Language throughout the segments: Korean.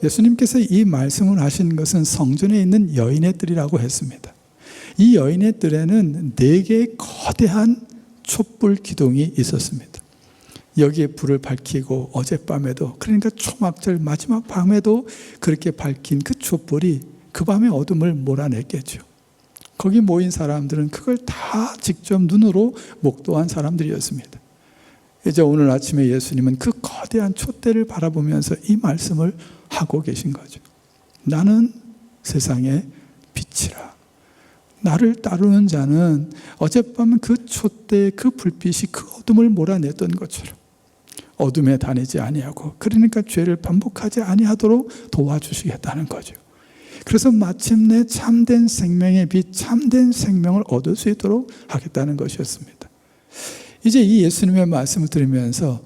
예수님께서 이 말씀을 하신 것은 성전에 있는 여인의 뜰이라고 했습니다. 이 여인의 뜰에는 4개의 거대한 촛불 기둥이 있었습니다. 여기에 불을 밝히고 어젯밤에도, 그러니까 초막절 마지막 밤에도 그렇게 밝힌 그 촛불이 그 밤의 어둠을 몰아냈겠죠. 거기 모인 사람들은 그걸 다 직접 눈으로 목도한 사람들이었습니다. 이제 오늘 아침에 예수님은 그 거대한 촛대를 바라보면서 이 말씀을 하고 계신 거죠. 나는 세상의 빛이라. 나를 따르는 자는 어젯밤 그 촛대의 그 불빛이 그 어둠을 몰아냈던 것처럼 어둠에 다니지 아니하고, 그러니까 죄를 반복하지 아니하도록 도와주시겠다는 거죠. 그래서 마침내 참된 생명의 빛, 참된 생명을 얻을 수 있도록 하겠다는 것이었습니다. 이제 이 예수님의 말씀을 들으면서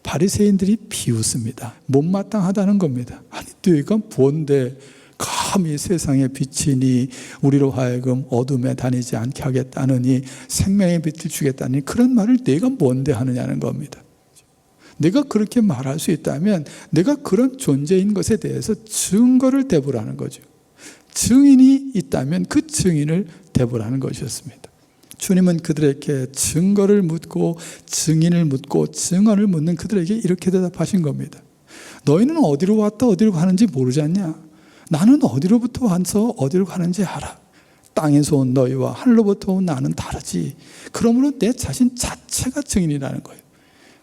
바리새인들이 비웃습니다. 못마땅하다는 겁니다. 아니 너희가 뭔데 감히 세상의 빛이니 우리로 하여금 어둠에 다니지 않게 하겠다느니 생명의 빛을 주겠다니 그런 말을 내가 뭔데 하느냐는 겁니다. 내가 그렇게 말할 수 있다면 내가 그런 존재인 것에 대해서 증거를 대보라는 거죠. 증인이 있다면 그 증인을 대보라는 것이었습니다. 주님은 그들에게 증거를 묻고 증인을 묻고 증언을 묻는 그들에게 이렇게 대답하신 겁니다. 너희는 어디로 왔다 어디로 가는지 모르지 않냐? 나는 어디로부터 와서 어디로 가는지 알아. 땅에서 온 너희와 하늘로부터 온 나는 다르지. 그러므로 내 자신 자체가 증인이라는 거예요.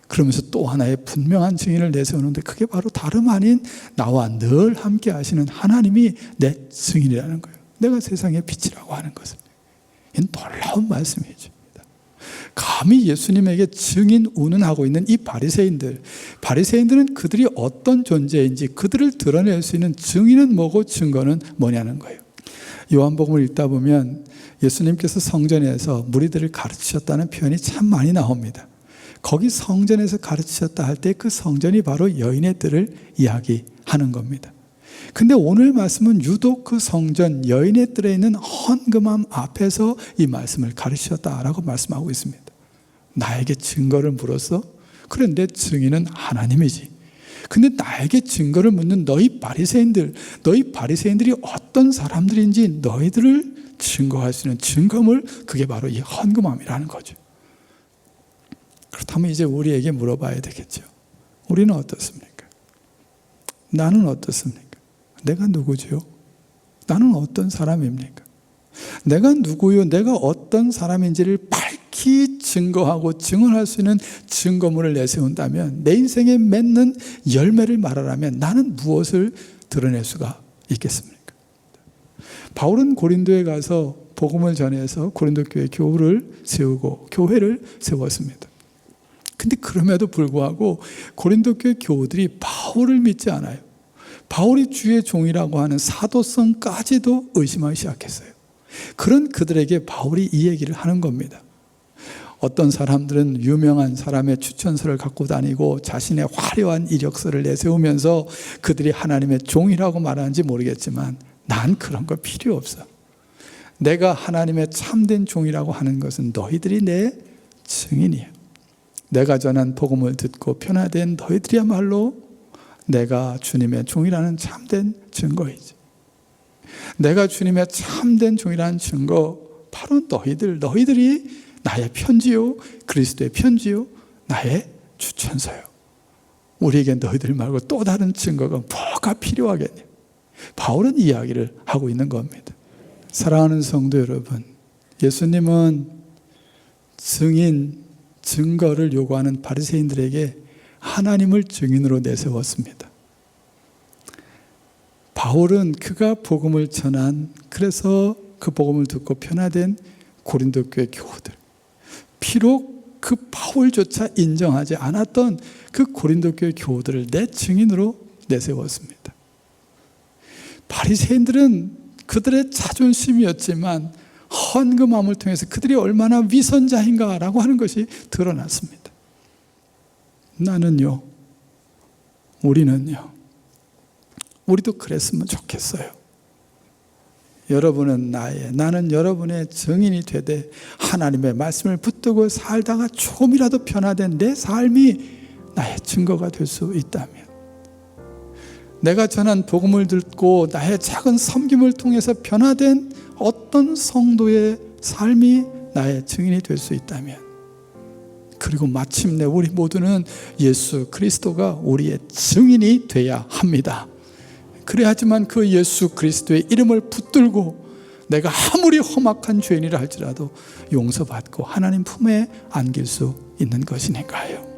그러면서 또 하나의 분명한 증인을 내세우는데 그게 바로 다름 아닌 나와 늘 함께 하시는 하나님이 내 증인이라는 거예요. 내가 세상의 빛이라고 하는 것은. 이 놀라운 말씀이죠. 감히 예수님에게 증인 운운하고 있는 이 바리새인들은 그들이 어떤 존재인지 그들을 드러낼 수 있는 증인은 뭐고 증거는 뭐냐는 거예요. 요한복음을 읽다 보면 예수님께서 성전에서 무리들을 가르치셨다는 표현이 참 많이 나옵니다. 거기 성전에서 가르치셨다 할 때 그 성전이 바로 여인의 뜰을 이야기하는 겁니다. 근데 오늘 말씀은 유독 그 성전 여인의 뜰에 있는 헌금함 앞에서 이 말씀을 가르치셨다라고 말씀하고 있습니다. 나에게 증거를 물었어? 그래, 내 증인은 하나님이지. 근데 나에게 증거를 묻는 너희 바리새인들이 어떤 사람들인지 너희들을 증거할 수 있는 증거물, 그게 바로 이 헌금함이라는 거죠. 그렇다면 이제 우리에게 물어봐야 되겠죠. 우리는 어떻습니까? 나는 어떻습니까? 내가 누구죠? 나는 어떤 사람입니까? 내가 누구요? 내가 어떤 사람인지를 밝히 증거하고 증언할 수 있는 증거물을 내세운다면, 내 인생에 맺는 열매를 말하라면 나는 무엇을 드러낼 수가 있겠습니까? 바울은 고린도에 가서 복음을 전해서 고린도 교회 교회를 세웠습니다. 근데 그럼에도 불구하고 고린도 교회 교우들이 바울을 믿지 않아요. 바울이 주의 종이라고 하는 사도성까지도 의심하기 시작했어요. 그런 그들에게 바울이 이 얘기를 하는 겁니다. 어떤 사람들은 유명한 사람의 추천서를 갖고 다니고 자신의 화려한 이력서를 내세우면서 그들이 하나님의 종이라고 말하는지 모르겠지만 난 그런 거 필요 없어. 내가 하나님의 참된 종이라고 하는 것은 너희들이 내 증인이야. 내가 전한 복음을 듣고 변화된 너희들이야말로 내가 주님의 종이라는 참된 증거이지. 내가 주님의 참된 종이라는 증거, 바로 너희들이 나의 편지요, 그리스도의 편지요, 나의 추천서요. 우리에게 너희들 말고 또 다른 증거가 뭐가 필요하겠냐? 바울은 이야기를 하고 있는 겁니다. 사랑하는 성도 여러분, 예수님은 증거를 요구하는 바리새인들에게 하나님을 증인으로 내세웠습니다. 바울은 그가 복음을 전한, 그래서 그 복음을 듣고 변화된 고린도 교회 교우들, 비록 그 바울조차 인정하지 않았던 그 고린도 교회 교우들을 내 증인으로 내세웠습니다. 바리새인들은 그들의 자존심이었지만 헌금함을 통해서 그들이 얼마나 위선자인가라고 하는 것이 드러났습니다. 나는요, 우리는요, 우리도 그랬으면 좋겠어요. 여러분은 나는 여러분의 증인이 되되 하나님의 말씀을 붙들고 살다가 조금이라도 변화된 내 삶이 나의 증거가 될 수 있다면, 내가 전한 복음을 듣고 나의 작은 섬김을 통해서 변화된 어떤 성도의 삶이 나의 증인이 될 수 있다면, 그리고 마침내 우리 모두는 예수 그리스도가 우리의 증인이 돼야 합니다. 그래야지만 그 예수 그리스도의 이름을 붙들고 내가 아무리 험악한 죄인이라 할지라도 용서받고 하나님 품에 안길 수 있는 것이니까요.